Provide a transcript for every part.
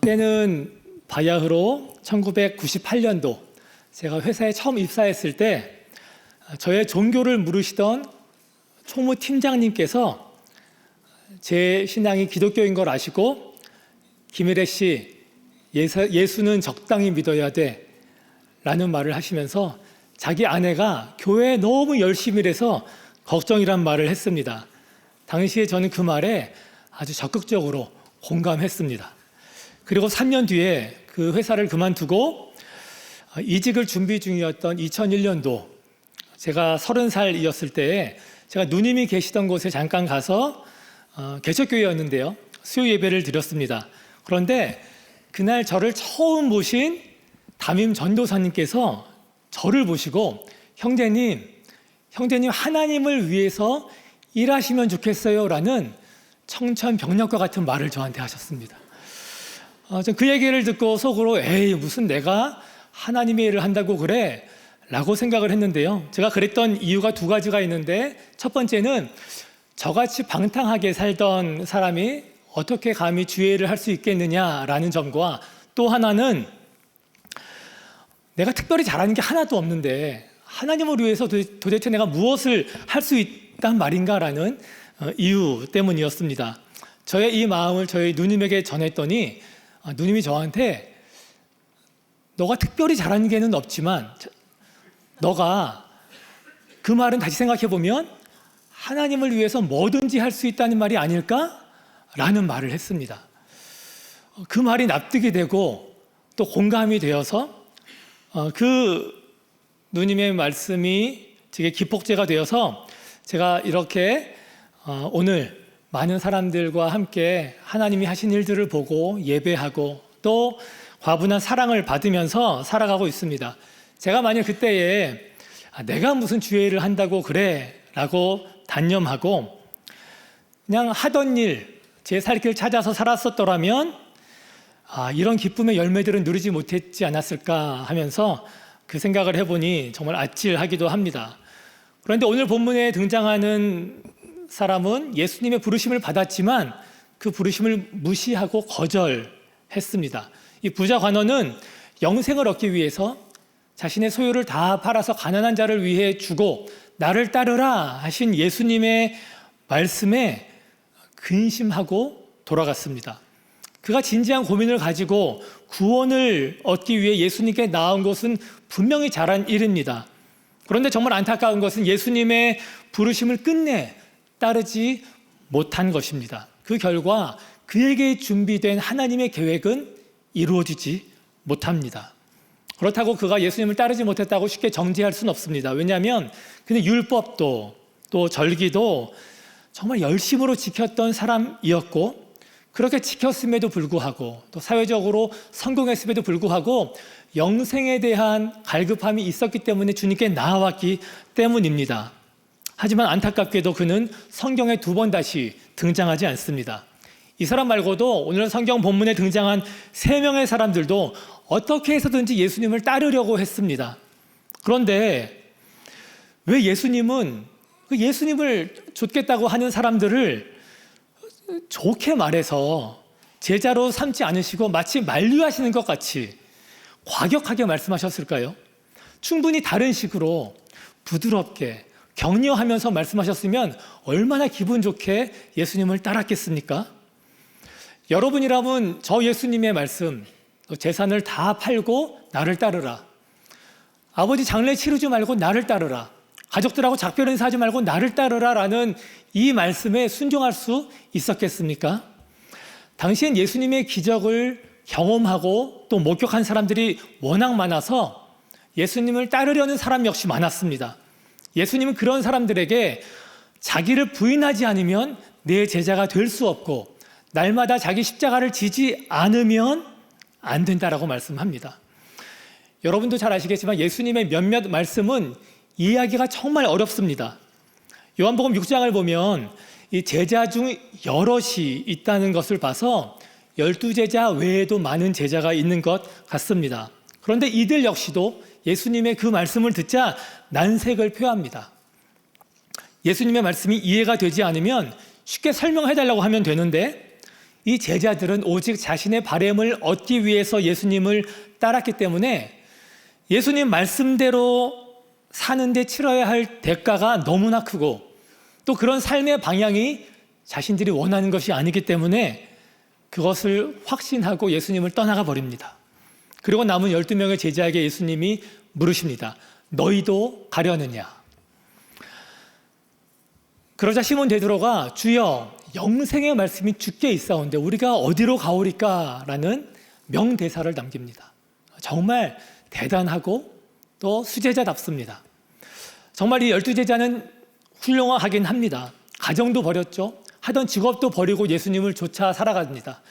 때는 바야흐로 1998년도 제가 회사에 처음 입사했을 때 저의 종교를 물으시던 총무 팀장님께서 제 신앙이 기독교인 걸 아시고 김일애 씨, 예수는 적당히 믿어야 돼 라는 말을 하시면서 자기 아내가 교회에 너무 열심히 일해서 걱정이란 말을 했습니다. 당시에 저는 그 말에 아주 적극적으로 공감했습니다. 그리고 3년 뒤에 그 회사를 그만두고 이직을 준비 중이었던 2001년도 제가 30살이었을 때에 제가 누님이 계시던 곳에 잠깐 가서 개척교회였는데요. 수요 예배를 드렸습니다. 그런데 그날 저를 처음 보신 담임 전도사님께서 저를 보시고 형제님 하나님을 위해서 일하시면 좋겠어요 라는 청천벽력과 같은 말을 저한테 하셨습니다. 그 얘기를 듣고 속으로 에이 무슨 내가 하나님의 일을 한다고 그래? 라고 생각을 했는데요. 제가 그랬던 이유가 두 가지가 있는데 첫 번째는 저같이 방탕하게 살던 사람이 어떻게 감히 주의 일을 할 수 있겠느냐라는 점과 또 하나는 내가 특별히 잘하는 게 하나도 없는데 하나님을 위해서 도대체 내가 무엇을 할 수 있단 말인가라는 이유 때문이었습니다. 저의 이 마음을 저희 누님에게 전했더니 누님이 저한테 너가 특별히 잘하는 게는 없지만 너가 그 말은 다시 생각해보면 하나님을 위해서 뭐든지 할 수 있다는 말이 아닐까? 라는 말을 했습니다. 그 말이 납득이 되고 또 공감이 되어서 그 누님의 말씀이 제게 기폭제가 되어서 제가 이렇게 오늘 많은 사람들과 함께 하나님이 하신 일들을 보고 예배하고 또 과분한 사랑을 받으면서 살아가고 있습니다. 제가 만약 그때에 내가 무슨 주의 일을 한다고 그래 라고 단념하고 그냥 하던 일, 제 살 길 찾아서 살았었더라면 이런 기쁨의 열매들은 누리지 못했지 않았을까 하면서 그 생각을 해보니 정말 아찔하기도 합니다. 그런데 오늘 본문에 등장하는 사람은 예수님의 부르심을 받았지만 그 부르심을 무시하고 거절했습니다. 이 부자 관원은 영생을 얻기 위해서 자신의 소유를 다 팔아서 가난한 자를 위해 주고 나를 따르라 하신 예수님의 말씀에 근심하고 돌아갔습니다. 그가 진지한 고민을 가지고 구원을 얻기 위해 예수님께 나온 것은 분명히 잘한 일입니다. 그런데 정말 안타까운 것은 예수님의 부르심을 끝내 따르지 못한 것입니다. 그 결과 그에게 준비된 하나님의 계획은 이루어지지 못합니다. 그렇다고 그가 예수님을 따르지 못했다고 쉽게 정죄할 수는 없습니다. 왜냐하면 그는 율법도 또 절기도 정말 열심으로 지켰던 사람이었고 그렇게 지켰음에도 불구하고 또 사회적으로 성공했음에도 불구하고 영생에 대한 갈급함이 있었기 때문에 주님께 나아왔기 때문입니다. 하지만 안타깝게도 그는 성경에 두 번 다시 등장하지 않습니다. 이 사람 말고도 오늘 성경 본문에 등장한 3명의 사람들도 어떻게 해서든지 예수님을 따르려고 했습니다. 그런데 왜 예수님은 그 예수님을 좇겠다고 하는 사람들을 좋게 말해서 제자로 삼지 않으시고 마치 만류하시는 것 같이 과격하게 말씀하셨을까요? 충분히 다른 식으로 부드럽게 격려하면서 말씀하셨으면 얼마나 기분 좋게 예수님을 따랐겠습니까? 여러분이라면 저 예수님의 말씀, 재산을 다 팔고 나를 따르라. 아버지 장례 치르지 말고 나를 따르라. 가족들하고 작별 인사하지 말고 나를 따르라 라는 이 말씀에 순종할 수 있었겠습니까? 당시엔 예수님의 기적을 경험하고 또 목격한 사람들이 워낙 많아서 예수님을 따르려는 사람 역시 많았습니다. 예수님은 그런 사람들에게 자기를 부인하지 않으면 내 제자가 될 수 없고 날마다 자기 십자가를 지지 않으면 안 된다라고 말씀합니다. 여러분도 잘 아시겠지만 예수님의 몇몇 말씀은 이해하기가 정말 어렵습니다. 요한복음 6장을 보면 이 제자 중 여럿이 있다는 것을 봐서 12제자 외에도 많은 제자가 있는 것 같습니다. 그런데 이들 역시도 예수님의 그 말씀을 듣자 난색을 표합니다. 예수님의 말씀이 이해가 되지 않으면 쉽게 설명해달라고 하면 되는데 이 제자들은 오직 자신의 바램을 얻기 위해서 예수님을 따랐기 때문에 예수님 말씀대로 사는데 치러야 할 대가가 너무나 크고 또 그런 삶의 방향이 자신들이 원하는 것이 아니기 때문에 그것을 확신하고 예수님을 떠나가 버립니다. 그리고 남은 12명의 제자에게 예수님이 물으십니다. 너희도 가려느냐? 그러자 시몬 베드로가 주여 영생의 말씀이 주께 있사온데 우리가 어디로 가오리까? 라는 명대사를 남깁니다. 정말 대단하고 또 수제자답습니다. 정말 이 12제자는 훌륭하긴 합니다. 가정도 버렸죠. 하던 직업도 버리고 예수님을 쫓아 살아갑니다.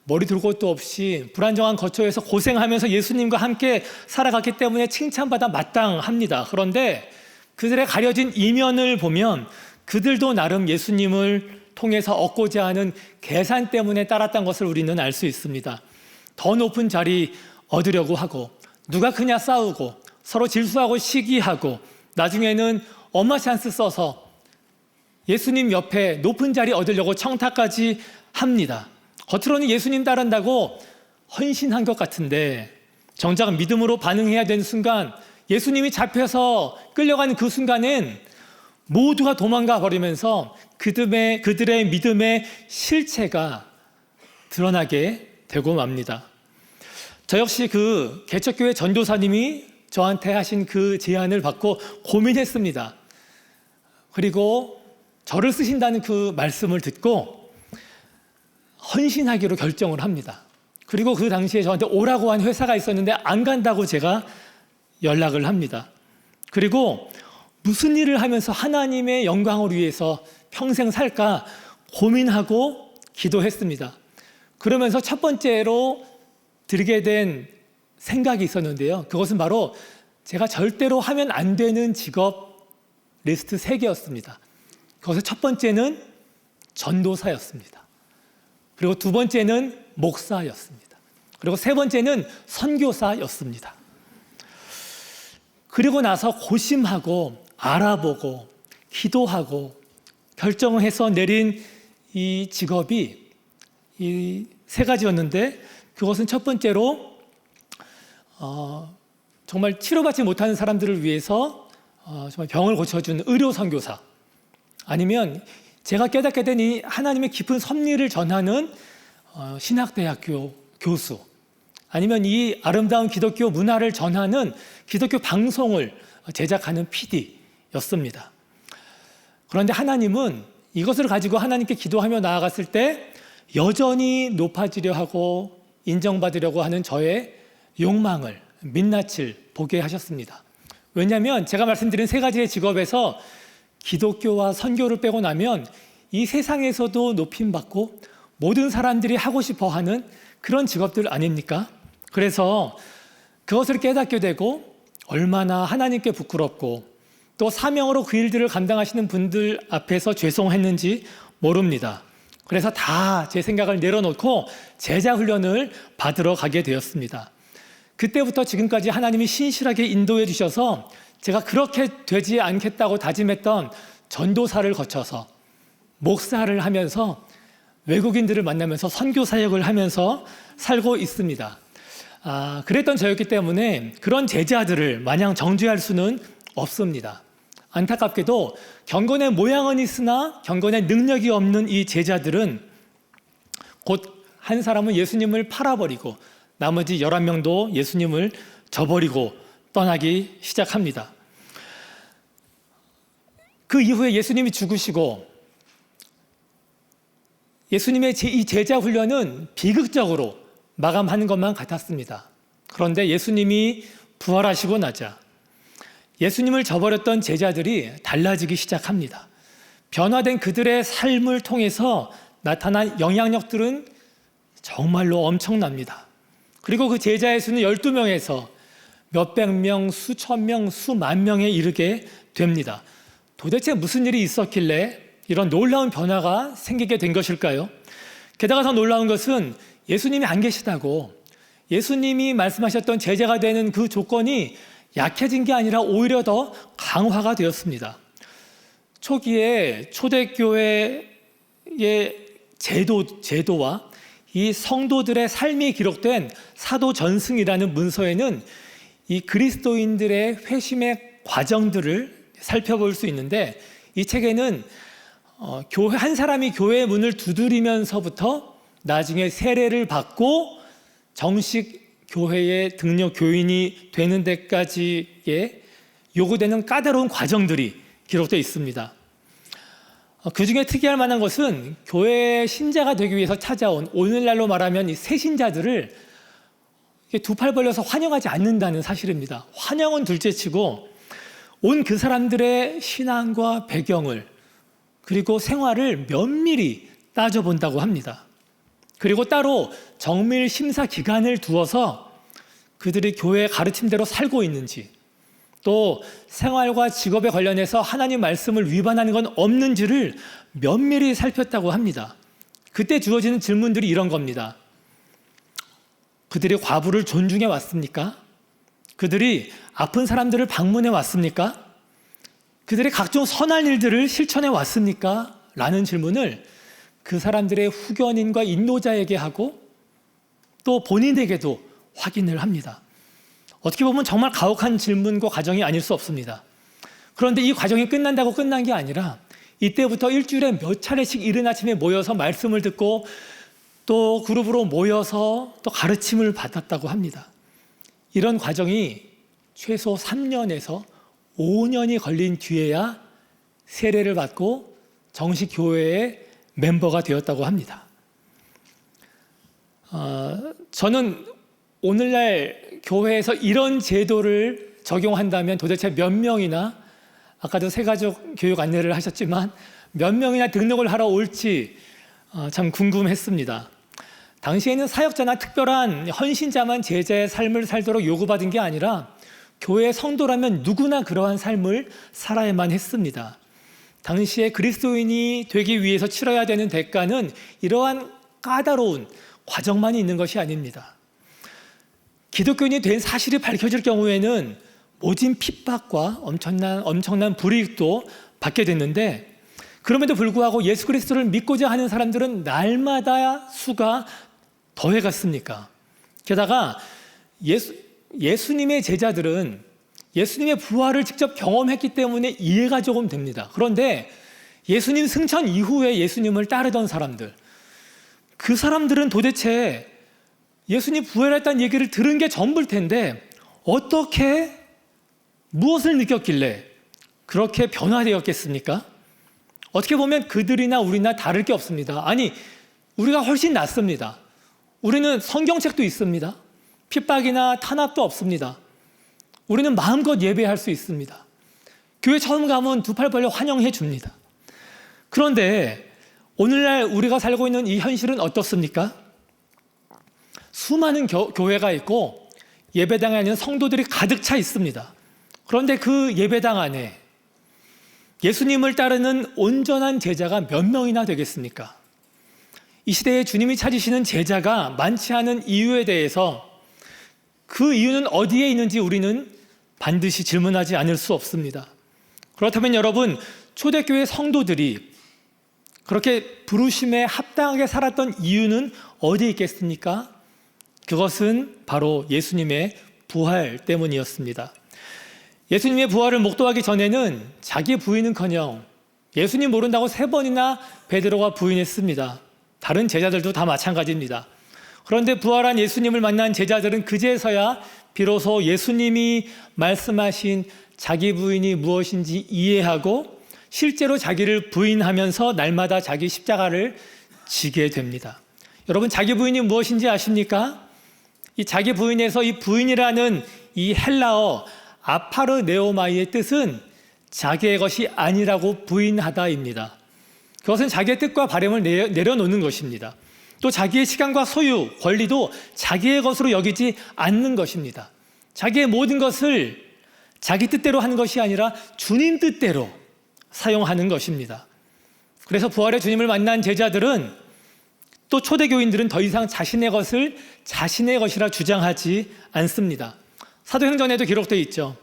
머리 둘 곳도 없이 불안정한 거처에서 고생하면서 예수님과 함께 살아갔기 때문에 칭찬받아 마땅합니다. 그런데 그들의 가려진 이면을 보면 그들도 나름 예수님을 통해서 얻고자 하는 계산 때문에 따랐던 것을 우리는 알 수 있습니다. 더 높은 자리 얻으려고 하고 누가 크냐 싸우고 서로 질수하고 시기하고 나중에는 엄마 찬스 써서 예수님 옆에 높은 자리 얻으려고 청탁까지 합니다. 겉으로는 예수님 따른다고 헌신한 것 같은데 정작 믿음으로 반응해야 되는 순간 예수님이 잡혀서 끌려가는 그 순간엔 모두가 도망가 버리면서 그들의 믿음의 실체가 드러나게 되고 맙니다. 저 역시 그 개척교회 전도사님이 저한테 하신 그 제안을 받고 고민했습니다. 그리고 저를 쓰신다는 그 말씀을 듣고 헌신하기로 결정을 합니다. 그리고 그 당시에 저한테 오라고 한 회사가 있었는데 안 간다고 제가 연락을 합니다. 그리고 무슨 일을 하면서 하나님의 영광을 위해서 평생 살까 고민하고 기도했습니다. 그러면서 첫 번째로 들게 된 생각이 있었는데요. 그것은 바로 제가 절대로 하면 안 되는 직업 리스트 3개였습니다. 그것의 첫 번째는 전도사였습니다. 그리고 두 번째는 목사였습니다. 그리고 세 번째는 선교사였습니다. 그리고 나서 고심하고 알아보고 기도하고 결정을 해서 내린 이 직업이 이 3가지였는데 그것은 첫 번째로 정말 치료받지 못하는 사람들을 위해서 정말 병을 고쳐주는 의료 선교사, 아니면 제가 깨닫게 된 이 하나님의 깊은 섭리를 전하는 신학대학교 교수, 아니면 이 아름다운 기독교 문화를 전하는 기독교 방송을 제작하는 PD였습니다. 그런데 하나님은 이것을 가지고 하나님께 기도하며 나아갔을 때 여전히 높아지려 하고 인정받으려고 하는 저의 욕망을 민낯을 보게 하셨습니다. 왜냐하면 제가 말씀드린 3가지의 직업에서 기독교와 선교를 빼고 나면 이 세상에서도 높임받고 모든 사람들이 하고 싶어하는 그런 직업들 아닙니까? 그래서 그것을 깨닫게 되고 얼마나 하나님께 부끄럽고 또 사명으로 그 일들을 감당하시는 분들 앞에서 죄송했는지 모릅니다. 그래서 다 제 생각을 내려놓고 제자 훈련을 받으러 가게 되었습니다. 그때부터 지금까지 하나님이 신실하게 인도해 주셔서 제가 그렇게 되지 않겠다고 다짐했던 전도사를 거쳐서 목사를 하면서 외국인들을 만나면서 선교 사역을 하면서 살고 있습니다. 그랬던 저였기 때문에 그런 제자들을 마냥 정죄할 수는 없습니다. 안타깝게도 경건의 모양은 있으나 경건의 능력이 없는 이 제자들은 곧 한 사람은 예수님을 팔아버리고 나머지 11명도 예수님을 저버리고 떠나기 시작합니다. 그 이후에 예수님이 죽으시고 예수님의 이 제자 훈련은 비극적으로 마감하는 것만 같았습니다. 그런데 예수님이 부활하시고 나자 예수님을 저버렸던 제자들이 달라지기 시작합니다. 변화된 그들의 삶을 통해서 나타난 영향력들은 정말로 엄청납니다. 그리고 그 제자의 수는 12명에서 몇백 명, 수천 명, 수만 명에 이르게 됩니다. 도대체 무슨 일이 있었길래 이런 놀라운 변화가 생기게 된 것일까요? 게다가 더 놀라운 것은 예수님이 안 계시다고 예수님이 말씀하셨던 제자가 되는 그 조건이 약해진 게 아니라 오히려 더 강화가 되었습니다. 초기에 초대교회의 제도와 이 성도들의 삶이 기록된 사도전승이라는 문서에는 이 그리스도인들의 회심의 과정들을 살펴볼 수 있는데, 이 책에는 교회 한 사람이 교회의 문을 두드리면서부터 나중에 세례를 받고 정식 교회에 등록 교인이 되는 데까지의 요구되는 까다로운 과정들이 기록되어 있습니다. 그 중에 특이할 만한 것은 교회 신자가 되기 위해서 찾아온, 오늘날로 말하면 이 새신자들을 두 팔 벌려서 환영하지 않는다는 사실입니다. 환영은 둘째치고 온 그 사람들의 신앙과 배경을, 그리고 생활을 면밀히 따져본다고 합니다. 그리고 따로 정밀 심사 기간을 두어서 그들이 교회의 가르침대로 살고 있는지, 또 생활과 직업에 관련해서 하나님 말씀을 위반하는 건 없는지를 면밀히 살폈다고 합니다. 그때 주어지는 질문들이 이런 겁니다. 그들이 과부를 존중해 왔습니까? 그들이 아픈 사람들을 방문해 왔습니까? 그들이 각종 선한 일들을 실천해 왔습니까? 라는 질문을 그 사람들의 후견인과 인도자에게 하고 또 본인에게도 확인을 합니다. 어떻게 보면 정말 가혹한 질문과 과정이 아닐 수 없습니다. 그런데 이 과정이 끝난다고 끝난 게 아니라 이때부터 일주일에 몇 차례씩 이른 아침에 모여서 말씀을 듣고 또 그룹으로 모여서 또 가르침을 받았다고 합니다. 이런 과정이 최소 3년에서 5년이 걸린 뒤에야 세례를 받고 정식 교회의 멤버가 되었다고 합니다. 저는 오늘날 교회에서 이런 제도를 적용한다면 도대체 몇 명이나, 아까도 새가족 교육 안내를 하셨지만 몇 명이나 등록을 하러 올지 참 궁금했습니다. 당시에는 사역자나 특별한 헌신자만 제자의 삶을 살도록 요구받은 게 아니라 교회 성도라면 누구나 그러한 삶을 살아야만 했습니다. 당시에 그리스도인이 되기 위해서 치러야 되는 대가는 이러한 까다로운 과정만이 있는 것이 아닙니다. 기독교인이 된 사실이 밝혀질 경우에는 모진 핍박과 엄청난 불이익도 받게 됐는데, 그럼에도 불구하고 예수 그리스도를 믿고자 하는 사람들은 날마다 수가 더해갔습니까? 게다가 예수님의 제자들은 예수님의 부활을 직접 경험했기 때문에 이해가 조금 됩니다. 그런데 예수님 승천 이후에 예수님을 따르던 사람들, 그 사람들은 도대체 예수님 부활했다는 얘기를 들은 게 전부일 텐데 어떻게, 무엇을 느꼈길래 그렇게 변화되었겠습니까? 어떻게 보면 그들이나 우리나 다를 게 없습니다. 아니, 우리가 훨씬 낫습니다. 우리는 성경책도 있습니다. 핍박이나 탄압도 없습니다. 우리는 마음껏 예배할 수 있습니다. 교회 처음 가면 두 팔 벌려 환영해 줍니다. 그런데 오늘날 우리가 살고 있는 이 현실은 어떻습니까? 수많은 교회가 있고 예배당 안에는 성도들이 가득 차 있습니다. 그런데 그 예배당 안에 예수님을 따르는 온전한 제자가 몇 명이나 되겠습니까? 이 시대에 주님이 찾으시는 제자가 많지 않은 이유에 대해서, 그 이유는 어디에 있는지 우리는 반드시 질문하지 않을 수 없습니다. 그렇다면 여러분, 초대교회 성도들이 그렇게 부르심에 합당하게 살았던 이유는 어디에 있겠습니까? 그것은 바로 예수님의 부활 때문이었습니다. 예수님의 부활을 목도하기 전에는 자기 부인은커녕 예수님 모른다고 3번이나 베드로가 부인했습니다. 다른 제자들도 다 마찬가지입니다. 그런데 부활한 예수님을 만난 제자들은 그제서야 비로소 예수님이 말씀하신 자기 부인이 무엇인지 이해하고 실제로 자기를 부인하면서 날마다 자기 십자가를 지게 됩니다. 여러분, 자기 부인이 무엇인지 아십니까? 이 자기 부인에서 이 부인이라는 이 헬라어 아파르네오마이의 뜻은 자기의 것이 아니라고 부인하다입니다. 그것은 자기의 뜻과 바람을 내려놓는 것입니다. 또 자기의 시간과 소유, 권리도 자기의 것으로 여기지 않는 것입니다. 자기의 모든 것을 자기 뜻대로 하는 것이 아니라 주님 뜻대로 사용하는 것입니다. 그래서 부활의 주님을 만난 제자들은, 또 초대교인들은 더 이상 자신의 것을 자신의 것이라 주장하지 않습니다. 사도행전에도 기록되어 있죠.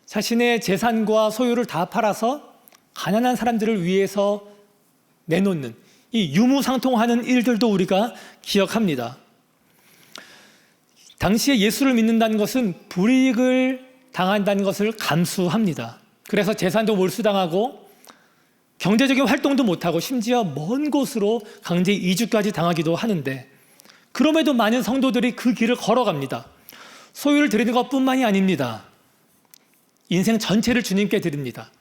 자신의 재산과 소유를 다 팔아서 가난한 사람들을 위해서 내놓는, 이 유무상통하는 일들도 우리가 기억합니다. 당시에 예수를 믿는다는 것은 불이익을 당한다는 것을 감수합니다. 그래서 재산도 몰수당하고 경제적인 활동도 못하고 심지어 먼 곳으로 강제 이주까지 당하기도 하는데, 그럼에도 많은 성도들이 그 길을 걸어갑니다. 소유를 드리는 것뿐만이 아닙니다. 인생 전체를 주님께 드립니다.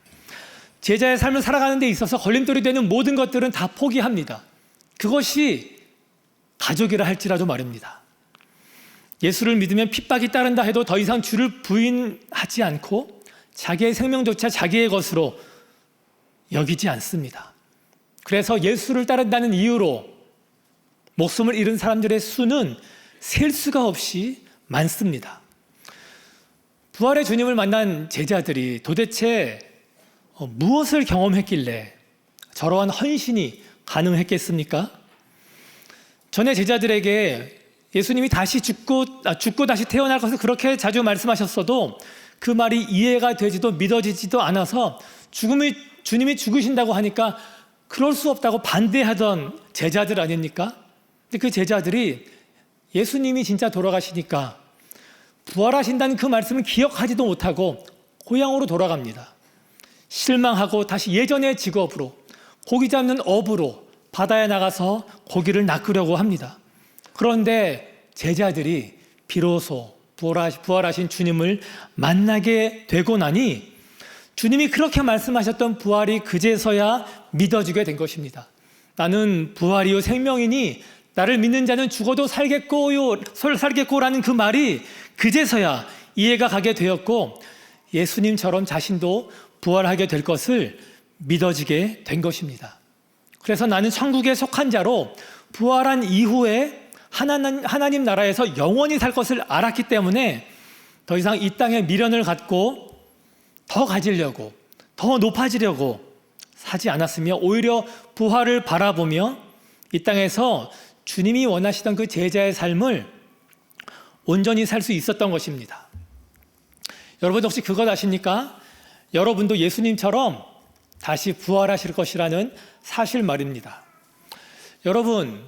제자의 삶을 살아가는 데 있어서 걸림돌이 되는 모든 것들은 다 포기합니다. 그것이 가족이라 할지라도 말입니다. 예수를 믿으면 핍박이 따른다 해도 더 이상 주를 부인하지 않고 자기의 생명조차 자기의 것으로 여기지 않습니다. 그래서 예수를 따른다는 이유로 목숨을 잃은 사람들의 수는 셀 수가 없이 많습니다. 부활의 주님을 만난 제자들이 도대체 무엇을 경험했길래 저러한 헌신이 가능했겠습니까? 전에 제자들에게 예수님이 다시 죽고 다시 태어날 것을 그렇게 자주 말씀하셨어도 그 말이 이해가 되지도 믿어지지도 않아서 주님이 죽으신다고 하니까 그럴 수 없다고 반대하던 제자들 아닙니까? 근데 그 제자들이 예수님이 진짜 돌아가시니까 부활하신다는 그 말씀을 기억하지도 못하고 고향으로 돌아갑니다. 실망하고 다시 예전의 직업으로, 고기 잡는 업으로 바다에 나가서 고기를 낚으려고 합니다. 그런데 제자들이 비로소 부활하신 주님을 만나게 되고 나니 주님이 그렇게 말씀하셨던 부활이 그제서야 믿어지게 된 것입니다. 나는 부활이요 생명이니 나를 믿는 자는 죽어도 살겠고라는 그 말이 그제서야 이해가 가게 되었고, 예수님처럼 자신도 부활하게 될 것을 믿어지게 된 것입니다. 그래서 나는 천국에 속한 자로 부활한 이후에 하나님 나라에서 영원히 살 것을 알았기 때문에 더 이상 이 땅에 미련을 갖고 더 가지려고, 더 높아지려고 사지 않았으며, 오히려 부활을 바라보며 이 땅에서 주님이 원하시던 그 제자의 삶을 온전히 살 수 있었던 것입니다. 여러분 혹시 그것 아십니까? 여러분도 예수님처럼 다시 부활하실 것이라는 사실 말입니다. 여러분,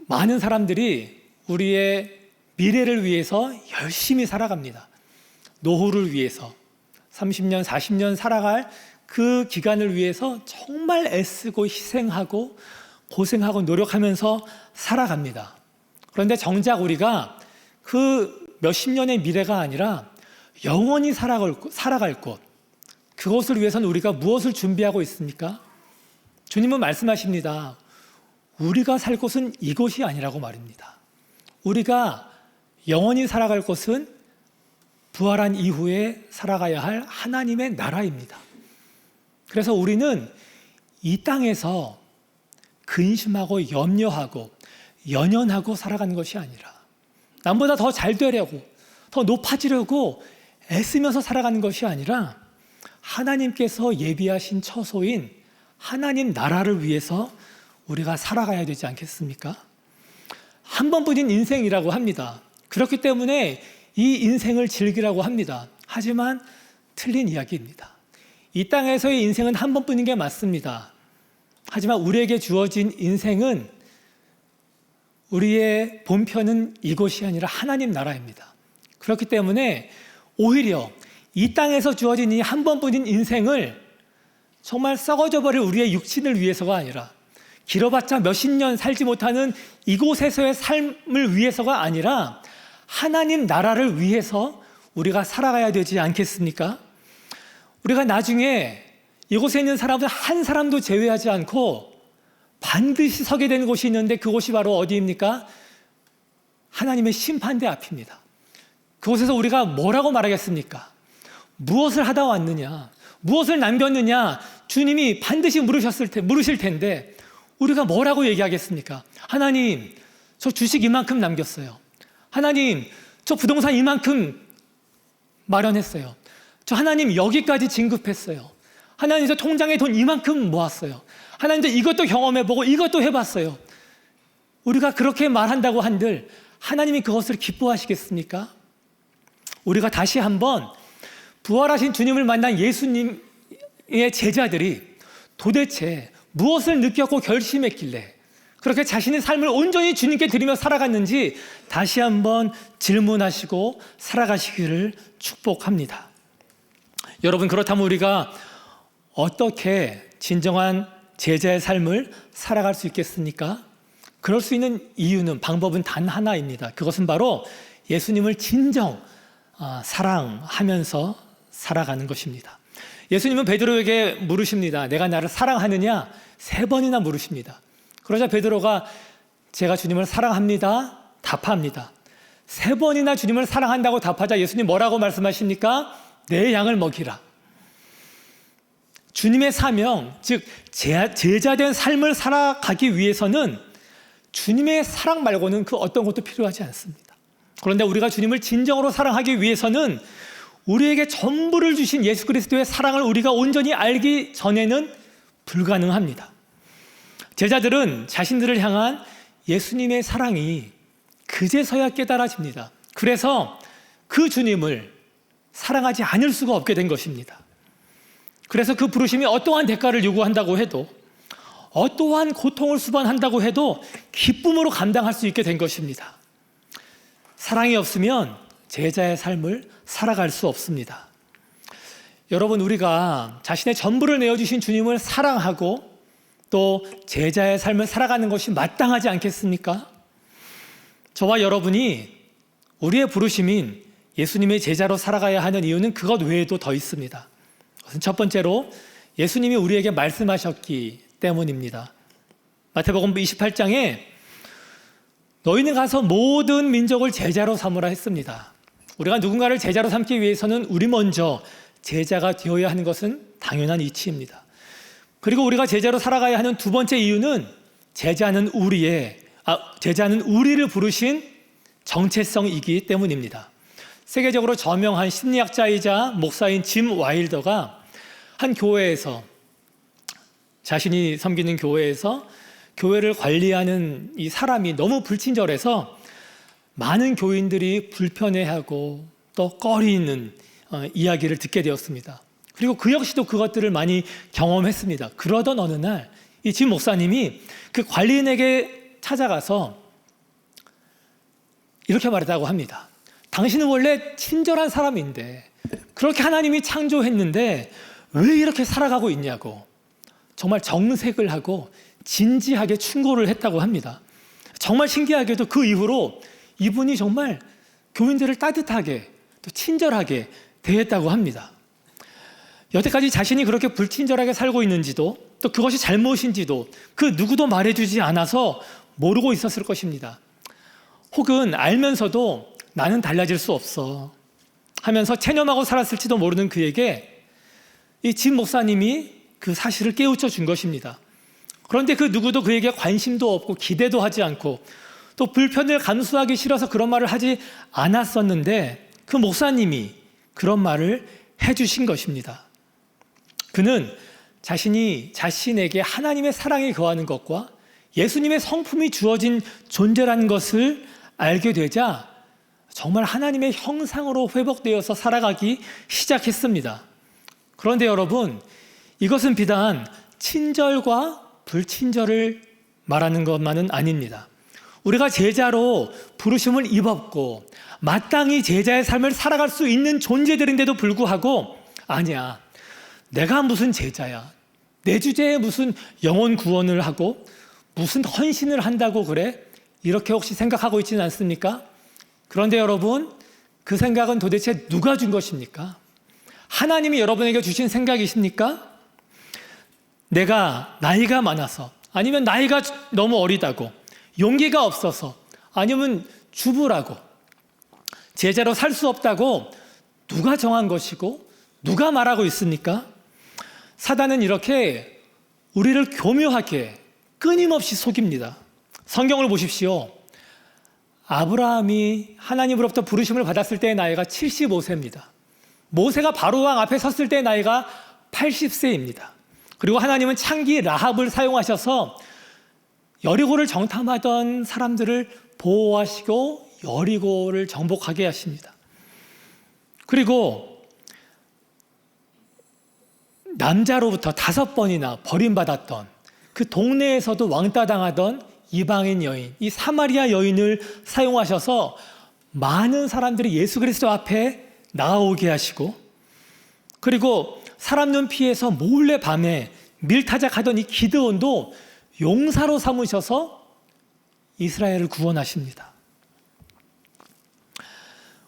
많은 사람들이 우리의 미래를 위해서 열심히 살아갑니다. 노후를 위해서 30년, 40년 살아갈 그 기간을 위해서 정말 애쓰고 희생하고 고생하고 노력하면서 살아갑니다. 그런데 정작 우리가 그 몇십 년의 미래가 아니라 영원히 살아갈 곳, 그것을 위해서는 우리가 무엇을 준비하고 있습니까? 주님은 말씀하십니다. 우리가 살 곳은 이곳이 아니라고 말입니다. 우리가 영원히 살아갈 곳은 부활한 이후에 살아가야 할 하나님의 나라입니다. 그래서 우리는 이 땅에서 근심하고 염려하고 연연하고 살아가는 것이 아니라, 남보다 더 잘 되려고, 더 높아지려고 애쓰면서 살아가는 것이 아니라 하나님께서 예비하신 처소인 하나님 나라를 위해서 우리가 살아가야 되지 않겠습니까? 한 번뿐인 인생이라고 합니다. 그렇기 때문에 이 인생을 즐기라고 합니다. 하지만 틀린 이야기입니다. 이 땅에서의 인생은 한 번뿐인 게 맞습니다. 하지만 우리에게 주어진 인생은, 우리의 본편은 이곳이 아니라 하나님 나라입니다. 그렇기 때문에 오히려 이 땅에서 주어진 이 한 번뿐인 인생을 정말 썩어져 버릴 우리의 육신을 위해서가 아니라, 길어봤자 몇십 년 살지 못하는 이곳에서의 삶을 위해서가 아니라 하나님 나라를 위해서 우리가 살아가야 되지 않겠습니까? 우리가 나중에 이곳에 있는 사람들 한 사람도 제외하지 않고 반드시 서게 되는 곳이 있는데, 그곳이 바로 어디입니까? 하나님의 심판대 앞입니다. 그곳에서 우리가 뭐라고 말하겠습니까? 무엇을 하다 왔느냐, 무엇을 남겼느냐, 주님이 반드시 물으실 텐데 우리가 뭐라고 얘기하겠습니까? 하나님, 저 주식 이만큼 남겼어요. 하나님, 저 부동산 이만큼 마련했어요. 저 하나님 여기까지 진급했어요. 하나님, 저 통장에 돈 이만큼 모았어요. 하나님, 저 이것도 경험해보고 이것도 해봤어요. 우리가 그렇게 말한다고 한들 하나님이 그것을 기뻐하시겠습니까? 우리가 다시 한번 부활하신 주님을 만난 예수님의 제자들이 도대체 무엇을 느꼈고 결심했길래 그렇게 자신의 삶을 온전히 주님께 드리며 살아갔는지 다시 한번 질문하시고 살아가시기를 축복합니다. 여러분, 그렇다면 우리가 어떻게 진정한 제자의 삶을 살아갈 수 있겠습니까? 그럴 수 있는 이유는, 방법은 단 하나입니다. 그것은 바로 예수님을 진정 사랑하면서 살아가는 것입니다. 예수님은 베드로에게 물으십니다. 내가 나를 사랑하느냐? 3번이나 물으십니다. 그러자 베드로가 제가 주님을 사랑합니다. 답합니다. 3번이나 주님을 사랑한다고 답하자 예수님 뭐라고 말씀하십니까? 내 양을 먹이라. 주님의 사명, 즉 제자된 삶을 살아가기 위해서는 주님의 사랑 말고는 그 어떤 것도 필요하지 않습니다. 그런데 우리가 주님을 진정으로 사랑하기 위해서는 우리에게 전부를 주신 예수 그리스도의 사랑을 우리가 온전히 알기 전에는 불가능합니다. 제자들은 자신들을 향한 예수님의 사랑이 그제서야 깨달아집니다. 그래서 그 주님을 사랑하지 않을 수가 없게 된 것입니다. 그래서 그 부르심이 어떠한 대가를 요구한다고 해도, 어떠한 고통을 수반한다고 해도 기쁨으로 감당할 수 있게 된 것입니다. 사랑이 없으면 제자의 삶을 살아갈 수 없습니다. 여러분, 우리가 자신의 전부를 내어주신 주님을 사랑하고 또 제자의 삶을 살아가는 것이 마땅하지 않겠습니까? 저와 여러분이 우리의 부르심인 예수님의 제자로 살아가야 하는 이유는 그것 외에도 더 있습니다. 그것은 첫 번째로 예수님이 우리에게 말씀하셨기 때문입니다. 마태복음 28장에 너희는 가서 모든 민족을 제자로 삼으라 했습니다. 우리가 누군가를 제자로 삼기 위해서는 우리 먼저 제자가 되어야 하는 것은 당연한 이치입니다. 그리고 우리가 제자로 살아가야 하는 두 번째 이유는 제자는 우리를 부르신 정체성이기 때문입니다. 세계적으로 저명한 심리학자이자 목사인 짐 와일더가 한 교회에서, 자신이 섬기는 교회에서 교회를 관리하는 이 사람이 너무 불친절해서 많은 교인들이 불편해하고 또 꺼리는 이야기를 듣게 되었습니다. 그리고 그 역시도 그것들을 많이 경험했습니다. 그러던 어느 날 이 짐 목사님이 그 관리인에게 찾아가서 이렇게 말했다고 합니다. 당신은 원래 친절한 사람인데 그렇게 하나님이 창조했는데 왜 이렇게 살아가고 있냐고 정말 정색을 하고 진지하게 충고를 했다고 합니다. 정말 신기하게도 그 이후로 이분이 정말 교인들을 따뜻하게 또 친절하게 대했다고 합니다. 여태까지 자신이 그렇게 불친절하게 살고 있는지도 또 그것이 잘못인지도 그 누구도 말해주지 않아서 모르고 있었을 것입니다. 혹은 알면서도 나는 달라질 수 없어 하면서 체념하고 살았을지도 모르는 그에게 이 짐 목사님이 그 사실을 깨우쳐 준 것입니다. 그런데 그 누구도 그에게 관심도 없고 기대도 하지 않고 또 불편을 감수하기 싫어서 그런 말을 하지 않았었는데 그 목사님이 그런 말을 해주신 것입니다. 그는 자신에게 하나님의 사랑이 거하는 것과 예수님의 성품이 주어진 존재라는 것을 알게 되자 정말 하나님의 형상으로 회복되어서 살아가기 시작했습니다. 그런데 여러분, 이것은 비단 친절과 불친절을 말하는 것만은 아닙니다. 우리가 제자로 부르심을 입었고 마땅히 제자의 삶을 살아갈 수 있는 존재들인데도 불구하고 아니야, 내가 무슨 제자야, 내 주제에 무슨 영혼 구원을 하고 무슨 헌신을 한다고 그래? 이렇게 혹시 생각하고 있지는 않습니까? 그런데 여러분, 그 생각은 도대체 누가 준 것입니까? 하나님이 여러분에게 주신 생각이십니까? 내가 나이가 많아서, 아니면 나이가 너무 어리다고, 용기가 없어서, 아니면 주부라고, 제자로 살 수 없다고 누가 정한 것이고 누가 말하고 있습니까? 사단은 이렇게 우리를 교묘하게 끊임없이 속입니다. 성경을 보십시오. 아브라함이 하나님으로부터 부르심을 받았을 때의 나이가 75세입니다. 모세가 바로왕 앞에 섰을 때의 나이가 80세입니다. 그리고 하나님은 창기 라합을 사용하셔서 여리고를 정탐하던 사람들을 보호하시고 여리고를 정복하게 하십니다. 그리고 남자로부터 5번이나 버림받았던 그 동네에서도 왕따 당하던 이방인 여인, 이 사마리아 여인을 사용하셔서 많은 사람들이 예수 그리스도 앞에 나아오게 하시고, 그리고 사람 눈 피해서 몰래 밤에 밀타작하던 이 기드온도 용사로 삼으셔서 이스라엘을 구원하십니다.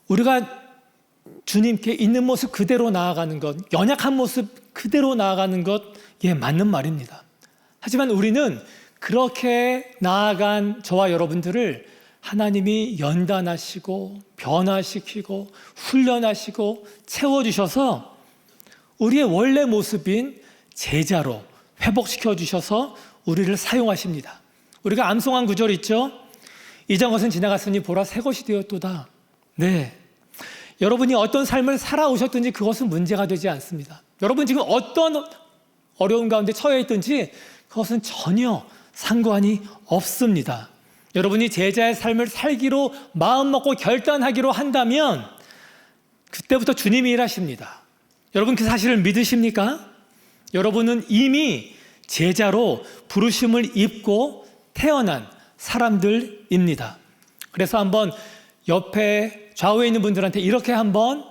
우리가 주님께 있는 모습 그대로 나아가는 것, 연약한 모습 그대로 나아가는 것, 맞는 말입니다. 하지만 우리는 그렇게 나아간 저와 여러분들을 하나님이 연단하시고 변화시키고 훈련하시고 채워주셔서 우리의 원래 모습인 제자로 회복시켜 주셔서 우리를 사용하십니다. 우리가 암송한 구절 있죠? 이전 것은 지나갔으니 보라 새 것이 되었도다. 네, 여러분이 어떤 삶을 살아오셨든지 그것은 문제가 되지 않습니다. 여러분 지금 어떤 어려운 가운데 처해 있든지 그것은 전혀 상관이 없습니다. 여러분이 제자의 삶을 살기로 마음먹고 결단하기로 한다면 그때부터 주님이 일하십니다. 여러분 그 사실을 믿으십니까? 여러분은 이미 제자로 부르심을 입고 태어난 사람들입니다. 그래서 한번 옆에 좌우에 있는 분들한테 이렇게 한번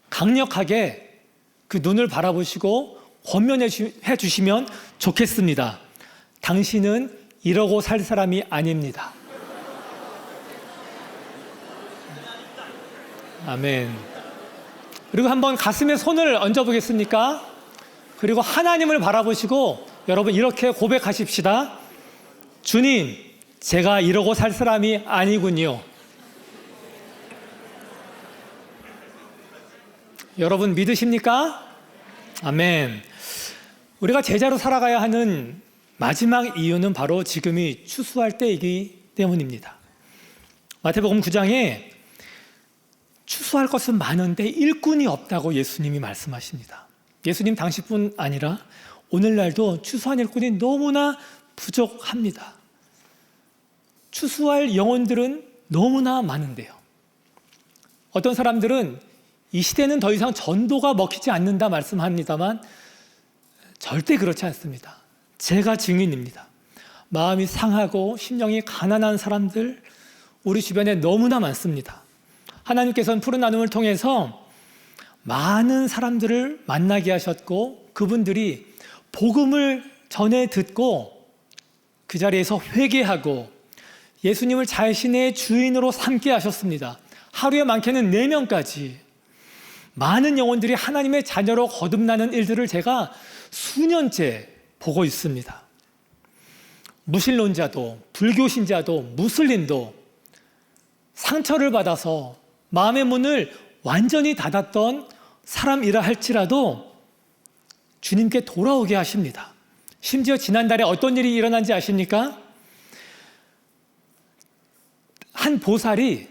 강력하게 그 눈을 바라보시고 권면해 주시면 좋겠습니다. 당신은 이러고 살 사람이 아닙니다. 아멘. 그리고 한번 가슴에 손을 얹어 보겠습니까? 그리고 하나님을 바라보시고 여러분 이렇게 고백하십시다. 주님, 제가 이러고 살 사람이 아니군요. 여러분 믿으십니까? 아멘. 우리가 제자로 살아가야 하는 마지막 이유는 바로 지금이 추수할 때이기 때문입니다. 마태복음 9장에 추수할 것은 많은데 일꾼이 없다고 예수님이 말씀하십니다. 예수님 당시뿐 아니라 오늘날도 추수한 일꾼이 너무나 부족합니다. 추수할 영혼들은 너무나 많은데요. 어떤 사람들은 이 시대는 더 이상 전도가 먹히지 않는다 말씀합니다만 절대 그렇지 않습니다. 제가 증인입니다. 마음이 상하고 심령이 가난한 사람들 우리 주변에 너무나 많습니다. 하나님께서는 푸른 나눔을 통해서 많은 사람들을 만나게 하셨고 그분들이 복음을 전해 듣고 그 자리에서 회개하고 예수님을 자신의 주인으로 삼게 하셨습니다. 하루에 많게는 4명까지 많은 영혼들이 하나님의 자녀로 거듭나는 일들을 제가 수년째 보고 있습니다. 무신론자도 불교신자도 무슬림도 상처를 받아서 마음의 문을 완전히 닫았던 사람이라 할지라도 주님께 돌아오게 하십니다. 심지어 지난달에 어떤 일이 일어난지 아십니까? 한 보살이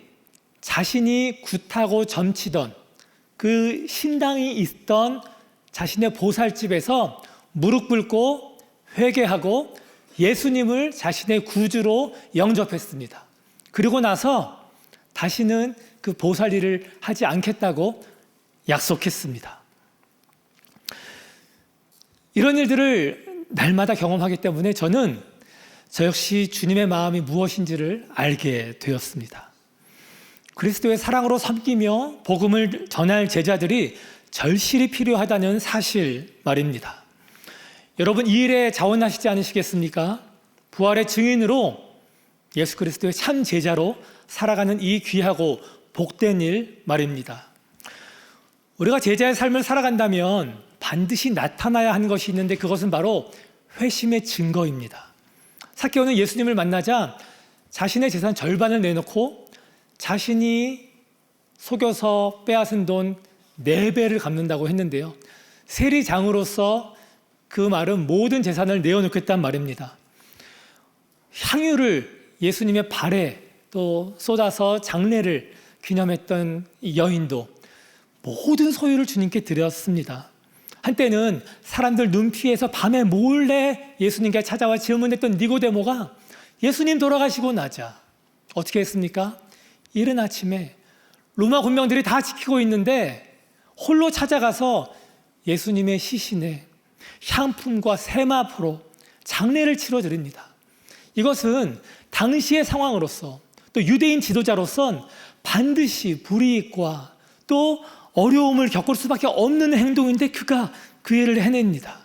자신이 굿하고 점치던 그 신당이 있던 자신의 보살집에서 무릎 꿇고 회개하고 예수님을 자신의 구주로 영접했습니다. 그리고 나서 다시는 그 보살 일을 하지 않겠다고 약속했습니다. 이런 일들을 날마다 경험하기 때문에 저는 저 역시 주님의 마음이 무엇인지를 알게 되었습니다. 그리스도의 사랑으로 섬기며 복음을 전할 제자들이 절실히 필요하다는 사실 말입니다. 여러분 이 일에 자원하시지 않으시겠습니까? 부활의 증인으로 예수 그리스도의 참 제자로 살아가는 이 귀하고 복된 일 말입니다. 우리가 제자의 삶을 살아간다면 반드시 나타나야 하는 것이 있는데 그것은 바로 회심의 증거입니다. 삭개오는 예수님을 만나자 자신의 재산 절반을 내놓고 자신이 속여서 빼앗은 돈 4배를 갚는다고 했는데요. 세리장으로서 그 말은 모든 재산을 내어놓겠다는 말입니다. 향유를 예수님의 발에 또 쏟아서 장례를 기념했던 이 여인도 모든 소유를 주님께 드렸습니다. 한때는 사람들 눈피해서 밤에 몰래 예수님께 찾아와 질문했던 니고데모가 예수님 돌아가시고 나자 어떻게 했습니까? 이른 아침에 로마 군병들이 다 지키고 있는데 홀로 찾아가서 예수님의 시신에 향품과 세마포로 장례를 치러드립니다. 이것은 당시의 상황으로서 또 유대인 지도자로선 반드시 불이익과 또 어려움을 겪을 수밖에 없는 행동인데 그가 그 일을 해냅니다.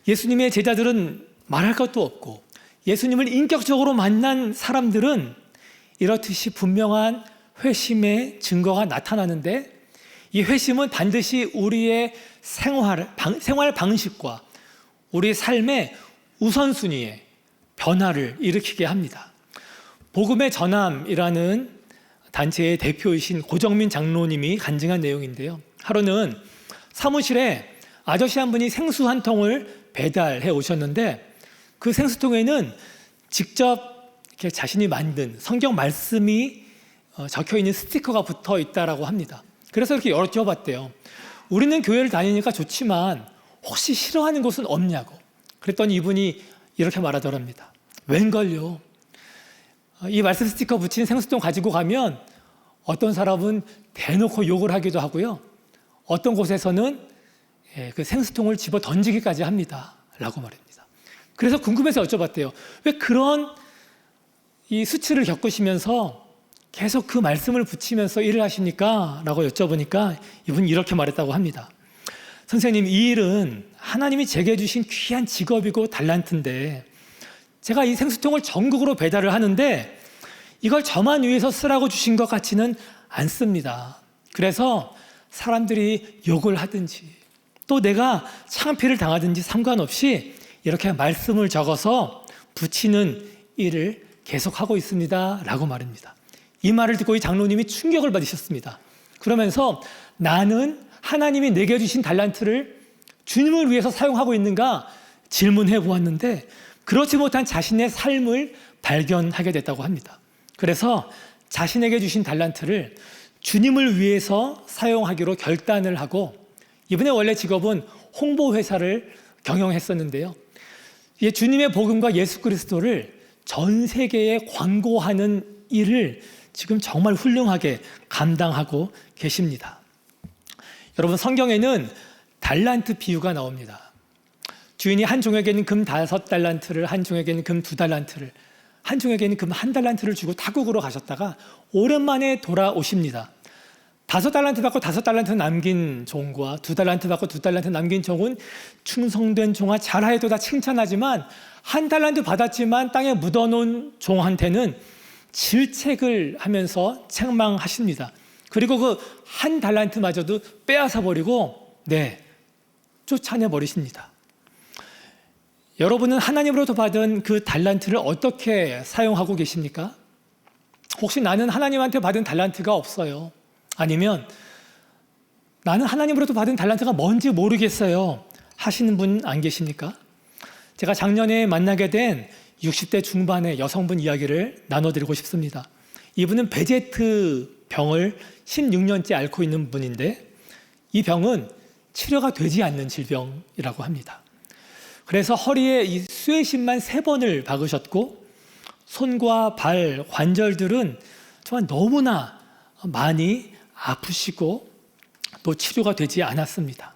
예수님의 제자들은 말할 것도 없고 예수님을 인격적으로 만난 사람들은 이렇듯이 분명한 회심의 증거가 나타나는데 이 회심은 반드시 우리의 생활 방식과 우리 삶의 우선순위에 변화를 일으키게 합니다. 복음의 전함이라는 단체의 대표이신 고정민 장로님이 간증한 내용인데요. 하루는 사무실에 아저씨 한 분이 생수 한 통을 배달해 오셨는데 그 생수통에는 직접 이렇게 자신이 만든 성경 말씀이 적혀 있는 스티커가 붙어 있다라고 합니다. 그래서 이렇게 여쭤봤대요. 우리는 교회를 다니니까 좋지만 혹시 싫어하는 곳은 없냐고. 그랬더니 이분이 이렇게 말하더랍니다. 웬걸요? 이 말씀 스티커 붙인 생수통 가지고 가면 어떤 사람은 대놓고 욕을 하기도 하고요. 어떤 곳에서는 그 생수통을 집어 던지기까지 합니다. 라고 말합니다. 그래서 궁금해서 여쭤봤대요. 왜 그런 이 수치를 겪으시면서 계속 그 말씀을 붙이면서 일을 하십니까? 라고 여쭤보니까 이분이 이렇게 말했다고 합니다. 선생님, 이 일은 하나님이 제게 주신 귀한 직업이고 달란트인데 제가 이 생수통을 전국으로 배달을 하는데 이걸 저만 위해서 쓰라고 주신 것 같지는 않습니다. 그래서 사람들이 욕을 하든지 또 내가 창피를 당하든지 상관없이 이렇게 말씀을 적어서 붙이는 일을 계속하고 있습니다. 라고 말합니다. 이 말을 듣고 이 장로님이 충격을 받으셨습니다. 그러면서 나는 하나님이 내게 주신 달란트를 주님을 위해서 사용하고 있는가 질문해 보았는데 그렇지 못한 자신의 삶을 발견하게 됐다고 합니다. 그래서 자신에게 주신 달란트를 주님을 위해서 사용하기로 결단을 하고 이분의 원래 직업은 홍보회사를 경영했었는데요. 주님의 복음과 예수 그리스도를 전 세계에 광고하는 일을 지금 정말 훌륭하게 감당하고 계십니다. 여러분, 성경에는 달란트 비유가 나옵니다. 주인이 한 종에게는 금 5달란트를, 한 종에게는 금 2달란트를, 한 종에게는 금 1달란트를 주고 타국으로 가셨다가 오랜만에 돌아오십니다. 5달란트 받고 5달란트 남긴 종과 2달란트 받고 2달란트 남긴 종은 충성된 종아 잘하여도다 칭찬하지만 1달란트 받았지만 땅에 묻어놓은 종한테는 질책을 하면서 책망하십니다. 그리고 그 1달란트마저도 빼앗아 버리고 쫓아내 버리십니다. 여러분은 하나님으로부터 받은 그 달란트를 어떻게 사용하고 계십니까? 혹시 나는 하나님한테 받은 달란트가 없어요. 아니면 나는 하나님으로부터 받은 달란트가 뭔지 모르겠어요. 하시는 분 안 계십니까? 제가 작년에 만나게 된 60대 중반의 여성분 이야기를 나눠드리고 싶습니다. 이분은 베제트 병을 16년째 앓고 있는 분인데 이 병은 치료가 되지 않는 질병이라고 합니다. 그래서 허리에 이 쇠심만 3번을 박으셨고 손과 발, 관절들은 정말 너무나 많이 아프시고 또 치료가 되지 않았습니다.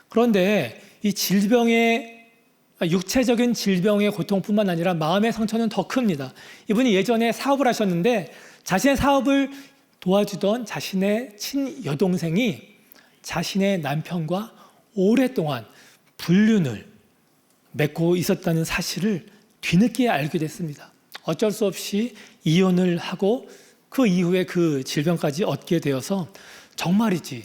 그런데 이 육체적인 질병의 고통뿐만 아니라 마음의 상처는 더 큽니다. 이분이 예전에 사업을 하셨는데 자신의 사업을 도와주던 자신의 친여동생이 자신의 남편과 오랫동안 불륜을 맺고 있었다는 사실을 뒤늦게 알게 됐습니다. 어쩔 수 없이 이혼을 하고 그 이후에 그 질병까지 얻게 되어서 정말이지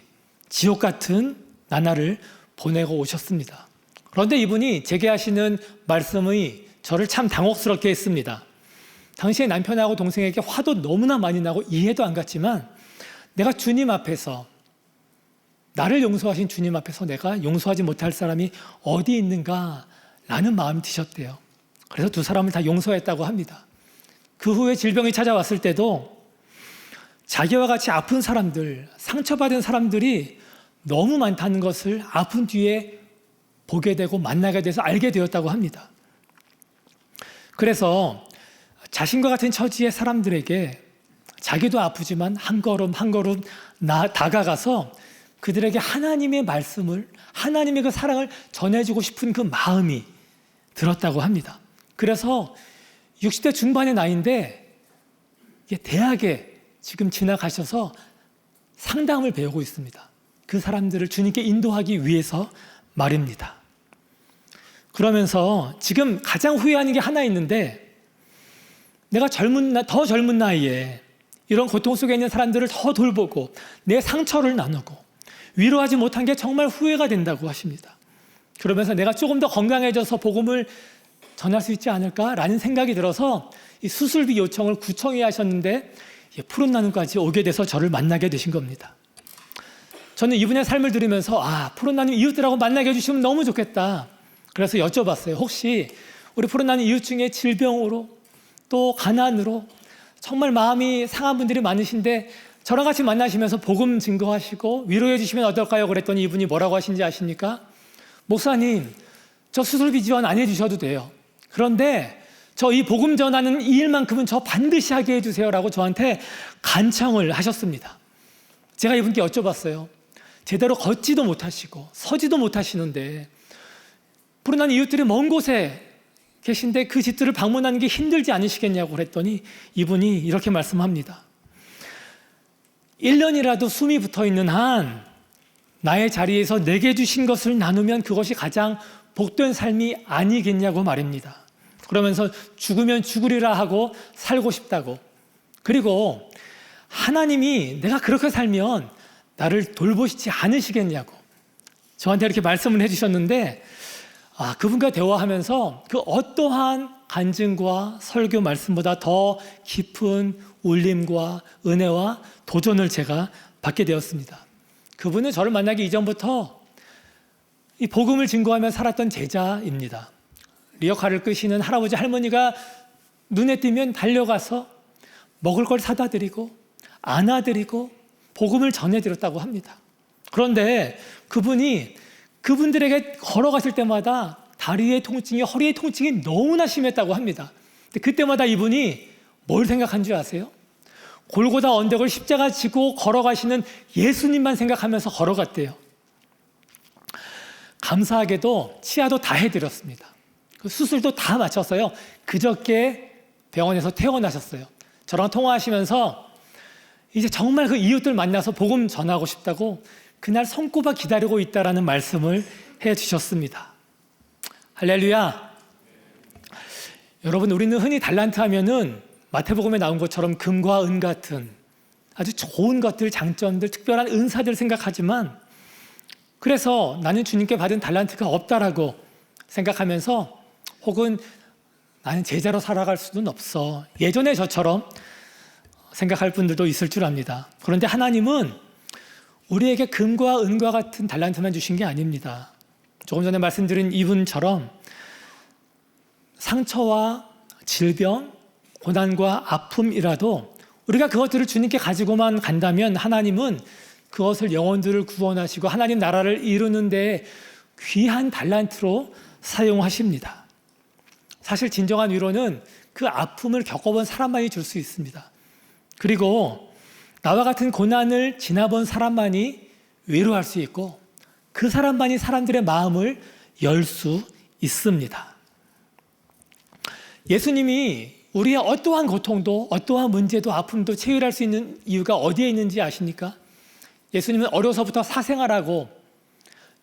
지옥 같은 나날을 보내고 오셨습니다. 그런데 이분이 제게 하시는 말씀이 저를 참 당혹스럽게 했습니다. 당시에 남편하고 동생에게 화도 너무나 많이 나고 이해도 안 갔지만 내가 주님 앞에서 나를 용서하신 주님 앞에서 내가 용서하지 못할 사람이 어디 있는가라는 마음이 드셨대요. 그래서 2사람을 다 용서했다고 합니다. 그 후에 질병이 찾아왔을 때도 자기와 같이 아픈 사람들, 상처받은 사람들이 너무 많다는 것을 아픈 뒤에 보게 되고 만나게 돼서 알게 되었다고 합니다. 그래서 자신과 같은 처지의 사람들에게 자기도 아프지만 한 걸음 한 걸음 다가가서 그들에게 하나님의 말씀을, 하나님의 그 사랑을 전해주고 싶은 그 마음이 들었다고 합니다. 그래서 60대 중반의 나이인데 대학에 지금 지나가셔서 상담을 배우고 있습니다. 그 사람들을 주님께 인도하기 위해서 말입니다. 그러면서 지금 가장 후회하는 게 하나 있는데, 내가 더 젊은 나이에 이런 고통 속에 있는 사람들을 더 돌보고 내 상처를 나누고 위로하지 못한 게 정말 후회가 된다고 하십니다. 그러면서 내가 조금 더 건강해져서 복음을 전할 수 있지 않을까라는 생각이 들어서 이 수술비 요청을 구청에 하셨는데 푸른 나눔까지 오게 돼서 저를 만나게 되신 겁니다. 저는 이분의 삶을 들으면서 푸른 나눔 이웃들하고 만나게 해주시면 너무 좋겠다. 그래서 여쭤봤어요. 혹시 우리 푸른 나눔 이웃 중에 질병으로 또 가난으로 정말 마음이 상한 분들이 많으신데 저랑 같이 만나시면서 복음 증거하시고 위로해 주시면 어떨까요? 그랬더니 이분이 뭐라고 하신지 아십니까? 목사님, 저 수술비 지원 안 해주셔도 돼요. 그런데 저 이 복음 전하는 이 일만큼은 저 반드시 하게 해주세요라고 저한테 간청을 하셨습니다. 제가 이분께 여쭤봤어요. 제대로 걷지도 못하시고 서지도 못하시는데 푸른 나눔 이웃들이 먼 곳에 계신데 그 집들을 방문하는 게 힘들지 않으시겠냐고 그랬더니 이분이 이렇게 말씀합니다. 1년이라도 숨이 붙어있는 한 나의 자리에서 내게 주신 것을 나누면 그것이 가장 복된 삶이 아니겠냐고 말입니다. 그러면서 죽으면 죽으리라 하고 살고 싶다고, 그리고 하나님이 내가 그렇게 살면 나를 돌보시지 않으시겠냐고 저한테 이렇게 말씀을 해주셨는데, 그분과 대화하면서 그 어떠한 간증과 설교 말씀보다 더 깊은 울림과 은혜와 도전을 제가 받게 되었습니다. 그분은 저를 만나기 이전부터 이 복음을 증거하며 살았던 제자입니다. 리어카를 끄시는 할아버지 할머니가 눈에 띄면 달려가서 먹을 걸 사다 드리고 안아드리고 복음을 전해드렸다고 합니다. 그런데 그분이 그분들에게 걸어갔을 때마다 다리의 통증이, 허리의 통증이 너무나 심했다고 합니다. 근데 그때마다 이분이 뭘 생각한 줄 아세요? 골고다 언덕을 십자가 지고 걸어가시는 예수님만 생각하면서 걸어갔대요. 감사하게도 치아도 다 해드렸습니다. 그 수술도 다 마쳤어요. 그저께 병원에서 퇴원하셨어요. 저랑 통화하시면서 이제 정말 그 이웃들 만나서 복음 전하고 싶다고 그날 손꼽아 기다리고 있다라는 말씀을 해주셨습니다. 할렐루야. 여러분, 우리는 흔히 달란트 하면은 마태복음에 나온 것처럼 금과 은 같은 아주 좋은 것들, 장점들, 특별한 은사들 생각하지만, 그래서 나는 주님께 받은 달란트가 없다라고 생각하면서, 혹은 나는 제자로 살아갈 수는 없어, 예전에 저처럼 생각할 분들도 있을 줄 압니다. 그런데 하나님은 우리에게 금과 은과 같은 달란트만 주신 게 아닙니다. 조금 전에 말씀드린 이분처럼 상처와 질병, 고난과 아픔이라도 우리가 그것들을 주님께 가지고만 간다면 하나님은 그것을 영혼들을 구원하시고 하나님 나라를 이루는 데 귀한 달란트로 사용하십니다. 사실 진정한 위로는 그 아픔을 겪어본 사람만이 줄 수 있습니다. 그리고 나와 같은 고난을 지나본 사람만이 위로할 수 있고 그 사람만이 사람들의 마음을 열 수 있습니다. 예수님이 우리의 어떠한 고통도 어떠한 문제도 아픔도 체휼할 수 있는 이유가 어디에 있는지 아십니까? 예수님은 어려서부터 사생활하고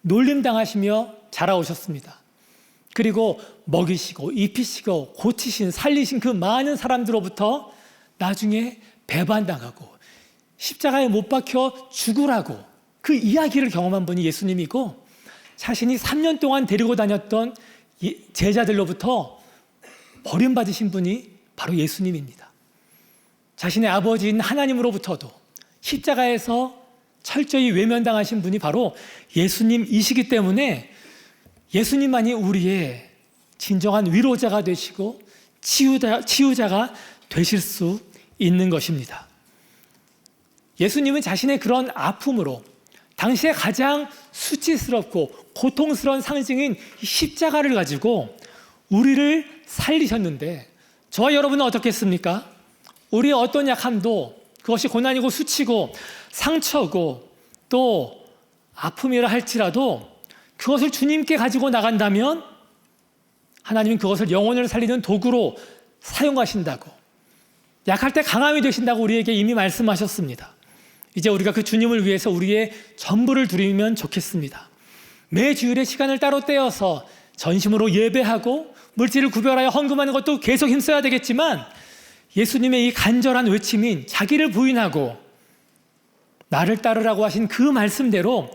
놀림당하시며 자라오셨습니다. 그리고 먹이시고 입히시고 고치신 살리신 그 많은 사람들로부터 나중에 배반당하고 십자가에 못 박혀 죽으라고 그 이야기를 경험한 분이 예수님이고, 자신이 3년 동안 데리고 다녔던 제자들로부터 버림받으신 분이 바로 예수님입니다. 자신의 아버지인 하나님으로부터도 십자가에서 철저히 외면당하신 분이 바로 예수님이시기 때문에 예수님만이 우리의 진정한 위로자가 되시고 치유자가 되실 수 있는 것입니다. 예수님은 자신의 그런 아픔으로 당시에 가장 수치스럽고 고통스러운 상징인 십자가를 가지고 우리를 살리셨는데, 저와 여러분은 어떻겠습니까? 우리의 어떤 약함도 그것이 고난이고 수치고 상처고 또 아픔이라 할지라도 그것을 주님께 가지고 나간다면 하나님은 그것을 영혼을 살리는 도구로 사용하신다고, 약할 때 강함이 되신다고 우리에게 이미 말씀하셨습니다. 이제 우리가 그 주님을 위해서 우리의 전부를 드리면 좋겠습니다. 매 주일에 시간을 따로 떼어서 전심으로 예배하고 물질을 구별하여 헌금하는 것도 계속 힘써야 되겠지만, 예수님의 이 간절한 외침인 자기를 부인하고 나를 따르라고 하신 그 말씀대로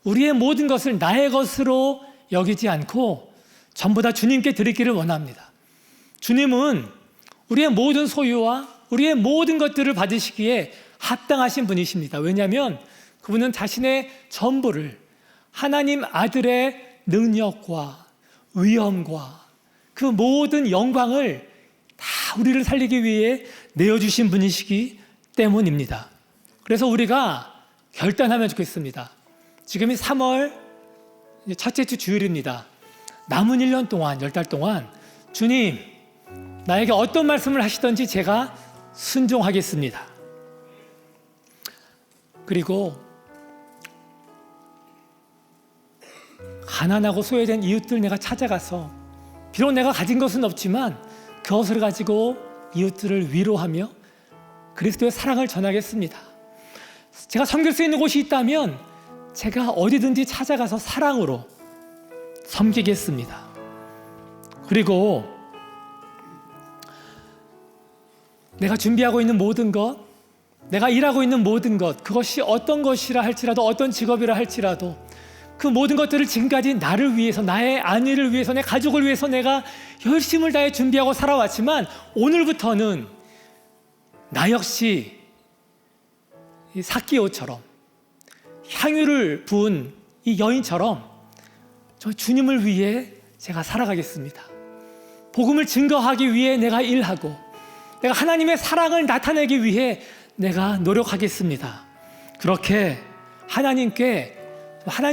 우리의 모든 것을 나의 것으로 여기지 않고 전부 다 주님께 드리기를 원합니다. 주님은 우리의 모든 소유와 우리의 모든 것들을 받으시기에 합당하신 분이십니다. 왜냐하면 그분은 자신의 전부를 하나님 아들의 능력과 위엄과 그 모든 영광을 다 우리를 살리기 위해 내어주신 분이시기 때문입니다. 그래서 우리가 결단하면 좋겠습니다. 지금이 3월 첫째 주 주일입니다. 남은 1년 동안, 10달 동안 주님, 나에게 어떤 말씀을 하시든지 제가 순종하겠습니다. 그리고 가난하고 소외된 이웃들 내가 찾아가서, 비록 내가 가진 것은 없지만 그것을 가지고 이웃들을 위로하며 그리스도의 사랑을 전하겠습니다. 제가 섬길 수 있는 곳이 있다면 제가 어디든지 찾아가서 사랑으로 섬기겠습니다. 그리고 내가 준비하고 있는 모든 것, 내가 일하고 있는 모든 것, 그것이 어떤 것이라 할지라도, 어떤 직업이라 할지라도 그 모든 것들을 지금까지 나를 위해서, 나의 아내를 위해서, 내 가족을 위해서 내가 열심을 다해 준비하고 살아왔지만, 오늘부터는 나 역시 이 삭개오처럼, 향유를 부은 이 여인처럼 저 주님을 위해 제가 살아가겠습니다. 복음을 증거하기 위해 내가 일하고, 내가 하나님의 사랑을 나타내기 위해 내가 노력하겠습니다. 그렇게 하나님이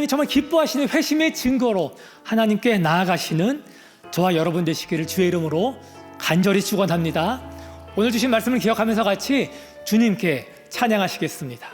정말 기뻐하시는 회심의 증거로 하나님께 나아가시는 저와 여러분 되시기를 주의 이름으로 간절히 축원합니다. 오늘 주신 말씀을 기억하면서 같이 주님께 찬양하시겠습니다.